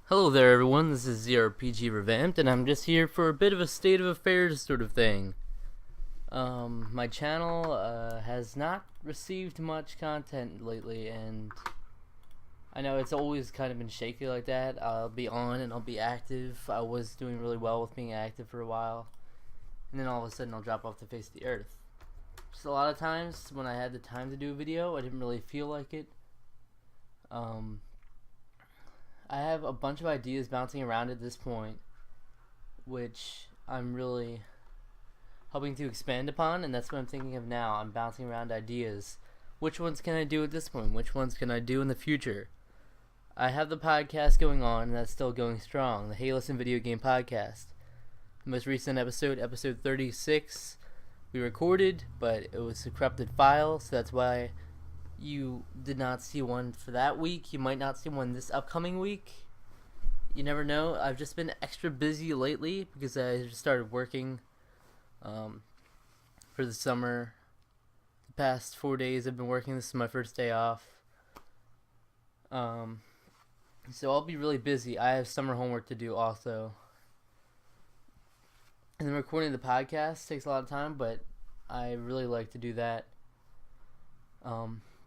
Hello there everyone, this is ZRPG Revamped, and I'm just here for a bit of a state of affairs sort of thing. My channel has not received much content lately, and I know it's always kind of been shaky like that. I'll be on and I'll be active. I was doing really well with being active for a while, and then all of a sudden I'll drop off the face of the earth. Just a lot of times when I had the time to do a video, I didn't really feel like it. I have a bunch of ideas bouncing around at this point, which I'm really hoping to expand upon, and that's what I'm thinking of now. I'm bouncing around ideas. Which ones can I do at this point? Which ones can I do in the future? I have the podcast going on, and that's still going strong. The Hey Listen Video Game Podcast. The most recent episode, episode 36, we recorded, but it was a corrupted file, so that's why you did not see one for that week. You might not see one this upcoming week. You never know. I've just been extra busy lately because I just started working for the summer. The past 4 days I've been working. This is my first day off. So I'll be really busy. I have summer homework to do also. And then recording the podcast takes a lot of time, but I really like to do that.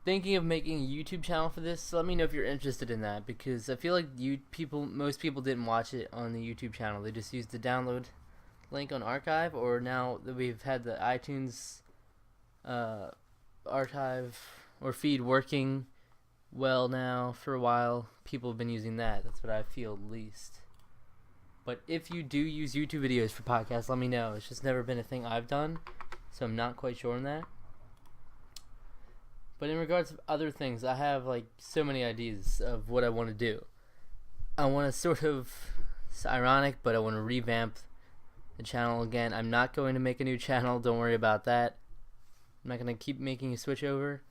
Thinking of making a YouTube channel for this. So let me know if you're interested in that, because I feel like most people didn't watch it on the YouTube channel. They just used the download link on archive, or now that we've had the iTunes archive or feed working well now for a while, people have been using that. That's what I feel at least. But if you do use YouTube videos for podcasts, let me know. It's just never been a thing I've done, so I'm not quite sure on that. But in regards to other things, I have like so many ideas of what I want to do. I want to sort of, it's ironic, but I want to revamp the channel again. I'm not going to make a new channel, don't worry about that. I'm not going to keep making a switch over.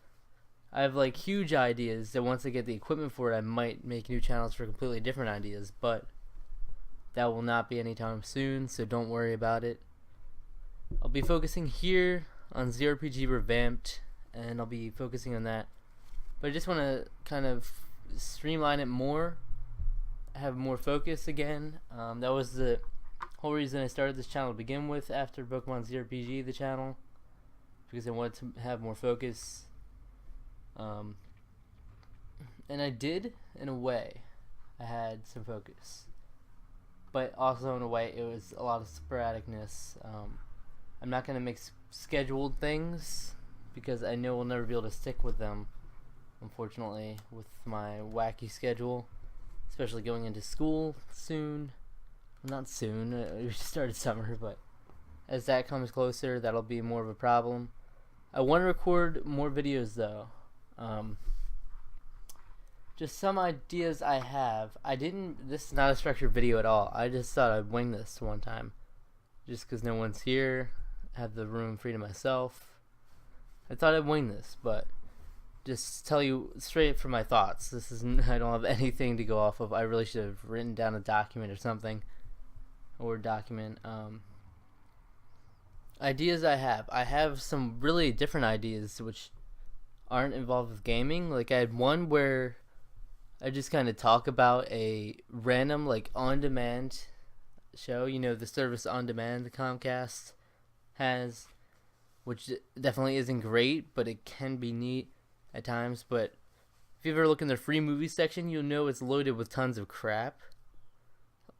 I have like huge ideas that once I get the equipment for it, I might make new channels for completely different ideas, but that will not be anytime soon, so don't worry about it. I'll be focusing here on ZRPG Revamped, and I'll be focusing on that. But I just want to kind of streamline it more, have more focus again. That was the whole reason I started this channel to begin with after Pokemon ZRPG, the channel, because I wanted to have more focus. And I did, in a way. I had some focus. But also in a way it was a lot of sporadicness. I'm not going to make scheduled things, because I know we'll never be able to stick with them, unfortunately, with my wacky schedule, especially going into school soon. Not soon, we started summer, but as that comes closer, that'll be more of a problem. I want to record more videos though. Just some ideas I have. This is not a structured video at all. I just thought I'd wing this one time, just because no one's here. I have the room free to myself. I thought I'd wing this, but just tell you straight from my thoughts. I don't have anything to go off of. I really should have written down a document or something. A Word document. Ideas I have. I have some really different ideas which aren't involved with gaming. Like I had one where I just kind of talk about a random like on-demand show. You know, the service on demand the Comcast has, which definitely isn't great, but it can be neat at times. But if you ever look in their free movie section, you'll know it's loaded with tons of crap,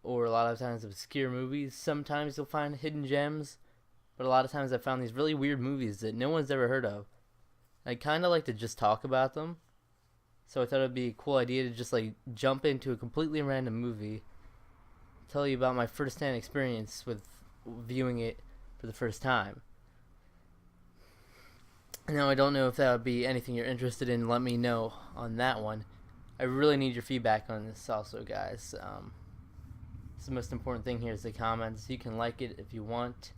or a lot of times obscure movies. Sometimes you'll find hidden gems, but a lot of times I found these really weird movies that no one's ever heard of. I kind of like to just talk about them, so I thought it'd be a cool idea to just like jump into a completely random movie, tell you about my first-hand experience with viewing it for the first time. Now, I don't know if that would be anything you're interested in. Let me know on that one. I really need your feedback on this also, guys. It's the most important thing here is the comments. You can like it if you want,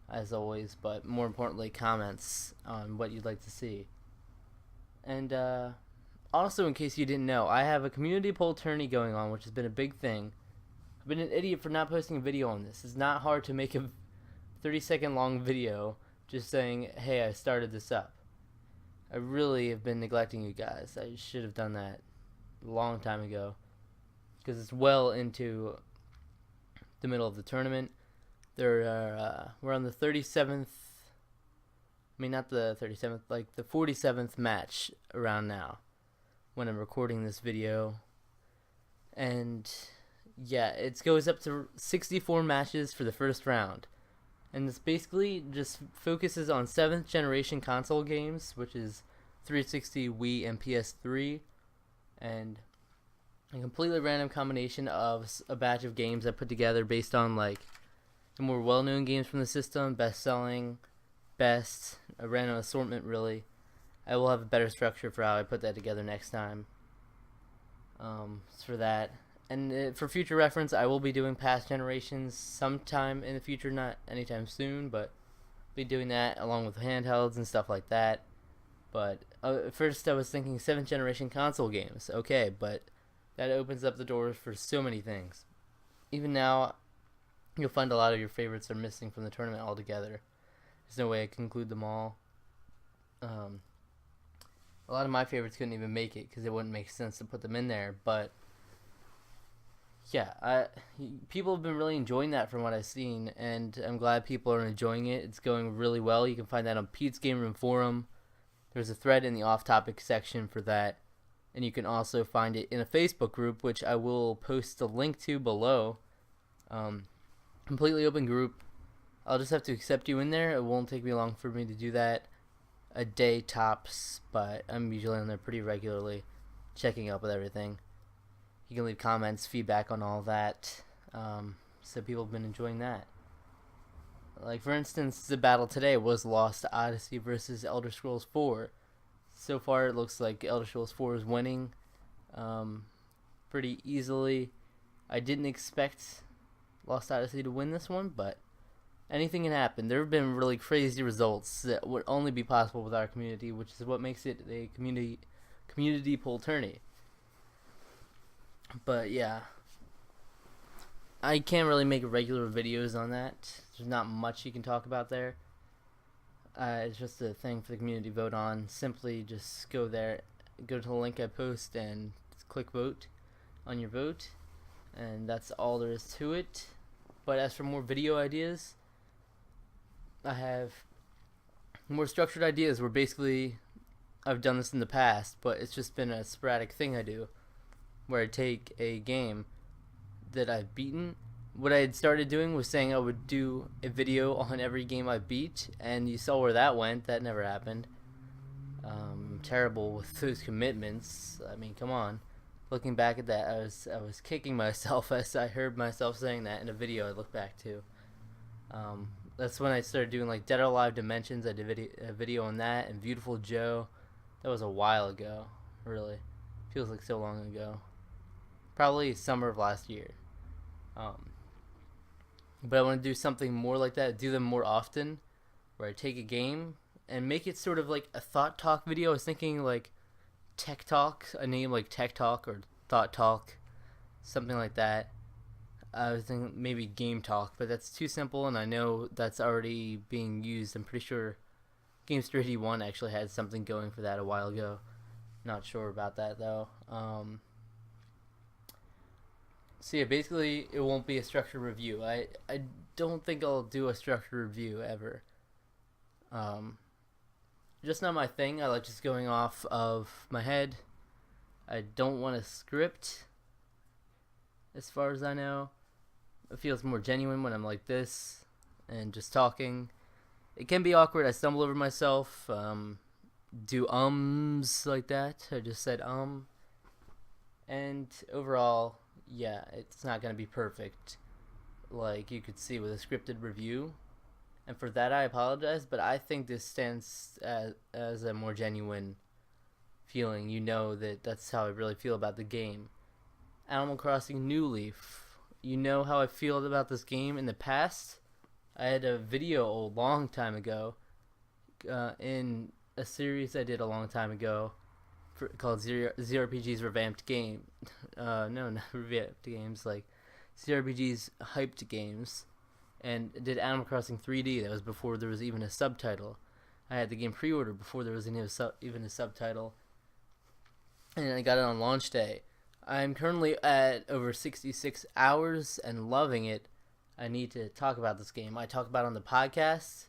as always, but more importantly, comments on what you'd like to see. And also, in case you didn't know, I have a community poll tourney going on, which has been a big thing. I've been an idiot for not posting a video on this. It's not hard to make a 30-second long video just saying, hey, I started this up. I really have been neglecting you guys. I should have done that a long time ago. because it's well into the middle of the tournament. We're on the 37th. I mean, not the 37th, like the 47th match around now when I'm recording this video. And yeah, it goes up to 64 matches for the first round. And this basically just focuses on 7th generation console games, which is 360, Wii, and PS3. And a completely random combination of a batch of games I put together based on like the more well-known games from the system, best-selling, best, a random assortment really. I will have a better structure for how I put that together next time. For that. And for future reference, I will be doing past generations sometime in the future, not anytime soon, but be doing that along with handhelds and stuff like that. But at first I was thinking 7th generation console games. Okay, but that opens up the doors for so many things. Even now, you'll find a lot of your favorites are missing from the tournament altogether. There's no way I can include them all. A lot of my favorites couldn't even make it because it wouldn't make sense to put them in there, but yeah, people have been really enjoying that from what I've seen, and I'm glad people are enjoying it. It's going really well. You can find that on Pete's Game Room forum. There's a thread in the off-topic section for that, and you can also find it in a Facebook group, which I will post a link to below. Completely open group. I'll just have to accept you in there. It won't take me long for me to do that. A day tops, but I'm usually on there pretty regularly, checking up with everything. You can leave comments, feedback on all that. So people have been enjoying that. Like, for instance, the battle today was Lost Odyssey versus Elder Scrolls 4. So far, it looks like Elder Scrolls 4 is winning pretty easily. I didn't expect Lost Odyssey to win this one, but anything can happen. There have been really crazy results that would only be possible with our community, which is what makes it a community pool tourney. But yeah, I can't really make regular videos on that. There's not much you can talk about there. It's just a thing for the community to vote on. Simply just go there, go to the link I post, and click vote on your vote, and that's all there is to it. But as for more video ideas, I have more structured ideas where basically I've done this in the past, but it's just been a sporadic thing I do, where I take a game that I've beaten. What I had started doing was saying I would do a video on every game I beat, and you saw where that went. That never happened. I'm terrible with those commitments. I mean, come on. Looking back at that, I was kicking myself as I heard myself saying that in a video I look back to. That's when I started doing like Dead or Alive Dimensions. I did a video on that, and Beautiful Joe. That was a while ago, really. Feels like so long ago. Probably summer of last year. But I want to do something more like that, do them more often, where I take a game and make it sort of like a thought talk video. I was thinking like Tech Talk, a name like Tech Talk or Thought Talk, something like that. I was thinking maybe Game Talk, but that's too simple, and I know that's already being used. I'm pretty sure Gamester 81 actually had something going for that a while ago. Not sure about that though. So yeah, basically it won't be a structured review. I don't think I'll do a structured review ever. Just not my thing. I like just going off of my head. I don't want a script, as far as I know. It feels more genuine when I'm like this and just talking. It can be awkward. I stumble over myself. Do ums like that. I just said And overall, yeah, it's not going to be perfect, like you could see with a scripted review. And for that I apologize, but I think this stands as a more genuine feeling. You know that that's how I really feel about the game. Animal Crossing New Leaf. You know how I feel about this game in the past. I had a video a long time ago in a series I did a long time ago called ZRPG's Revamped Game. No, not Revamped Games, like ZRPG's Hyped Games. And did Animal Crossing 3D. That was before there was even a subtitle. I had the game pre-ordered before there was even a subtitle. And I got it on launch day. I'm currently at over 66 hours and loving it. I need to talk about this game. I talk about it on the podcast.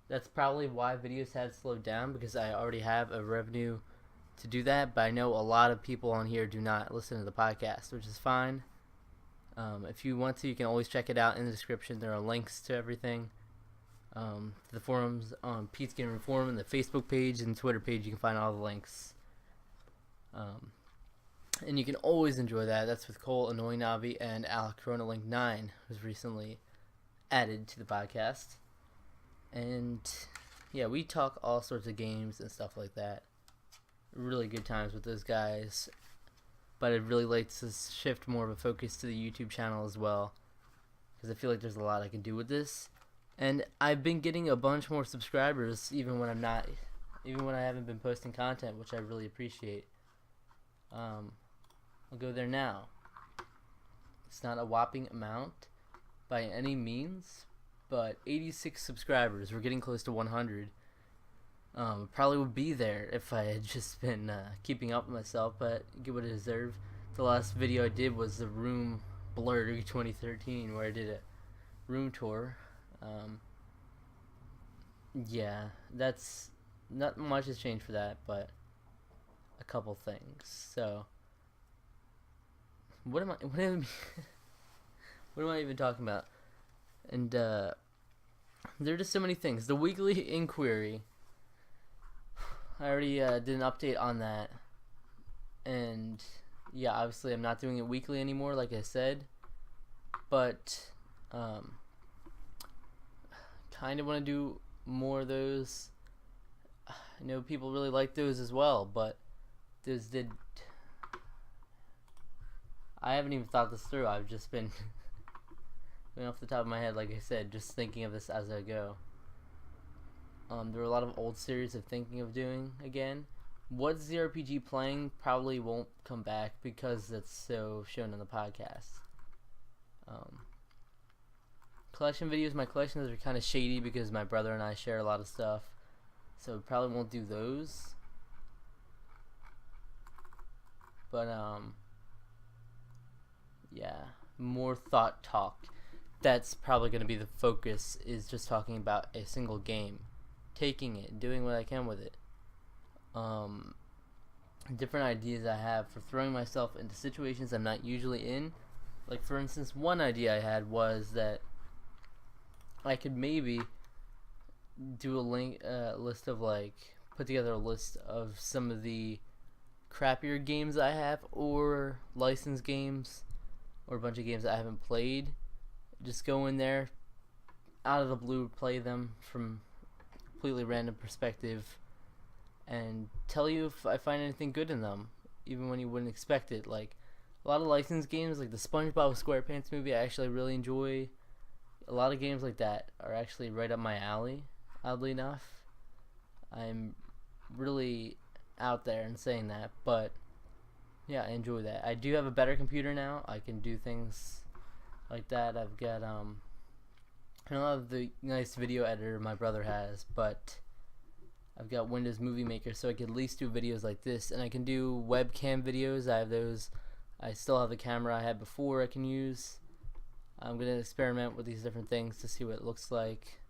That's probably why videos had slowed down, because I already have a revenue to do that. But I know a lot of people on here do not listen to the podcast, which is fine. If you want to, you can always check it out in the description. There are links to everything. To the forums on Pete's Gaming Forum and the Facebook page and Twitter page. You can find all the links. And you can always enjoy that. That's with Cole, Annoying Navi, and Alec Corona Link 9, who's recently added to the podcast. And yeah, we talk all sorts of games and stuff like that. Really good times with those guys. But I'd really like to shift more of a focus to the YouTube channel as well, because I feel like there's a lot I can do with this. And I've been getting a bunch more subscribers even when I haven't been posting content, which I really appreciate. I'll go there now. It's not a whopping amount by any means, but 86 subscribers. We're getting close to 100. Probably would be there if I had just been keeping up with myself, but get what I deserve. The last video I did was the Room Blur 2013, where I did a room tour. Yeah, that's not much has changed for that, but a couple things. So what am I even talking about? And there are just so many things. The weekly inquiry, I already did an update on that, and yeah, obviously I'm not doing it weekly anymore, like I said, but kind of want to do more of those. I know people really like those as well, but those I haven't even thought this through. I've just been going off the top of my head, like I said, just thinking of this as I go. There are a lot of old series of thinking of doing again. What ZRPG playing probably won't come back because that's so shown on the podcast. Collection videos, my collections are kind of shady because my brother and I share a lot of stuff, so probably won't do those. But yeah, more thought talk. That's probably going to be the focus, is just talking about a single game, taking it, doing what I can with it. Different ideas I have for throwing myself into situations I'm not usually in. Like, for instance, one idea I had was that I could maybe do a list of, like, put together a list of some of the crappier games I have, or licensed games, or a bunch of games I haven't played. Just go in there, out of the blue, play them from a completely random perspective, and tell you if I find anything good in them, even when you wouldn't expect it. Like, a lot of licensed games, like the SpongeBob SquarePants movie, I actually really enjoy. A lot of games like that are actually right up my alley, oddly enough. I'm really out there in saying that, but yeah, I enjoy that. I do have a better computer now. I can do things like that. I've got I don't have the nice video editor my brother has, but I've got Windows Movie Maker, so I can at least do videos like this, and I can do webcam videos. I have those. I still have the camera I had before I can use. I'm gonna experiment with these different things to see what it looks like.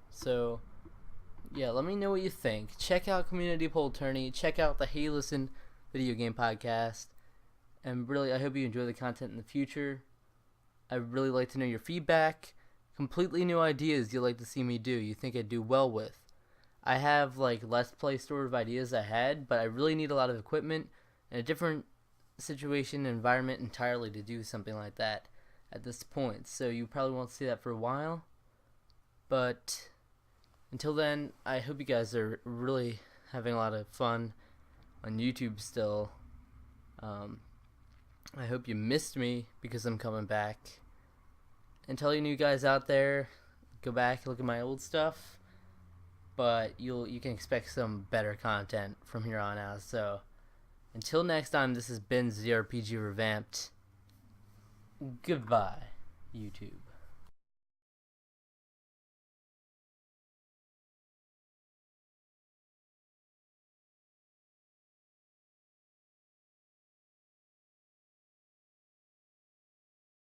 So yeah, let me know what you think. Check out Community Poll Tourney. Check out the Hey Listen video game podcast. And really, I hope you enjoy the content in the future. I'd really like to know your feedback. Completely new ideas you'd like to see me do, you think I'd do well with. I have, like, Let's Play sort of ideas I had, but I really need a lot of equipment and a different situation and environment entirely to do something like that at this point. So you probably won't see that for a while. But until then, I hope you guys are really having a lot of fun on YouTube still. I hope you missed me because I'm coming back. And tell you new guys out there, go back, look at my old stuff. But you can expect some better content from here on out. So until next time, this has been ZRPG Revamped. Goodbye, YouTube.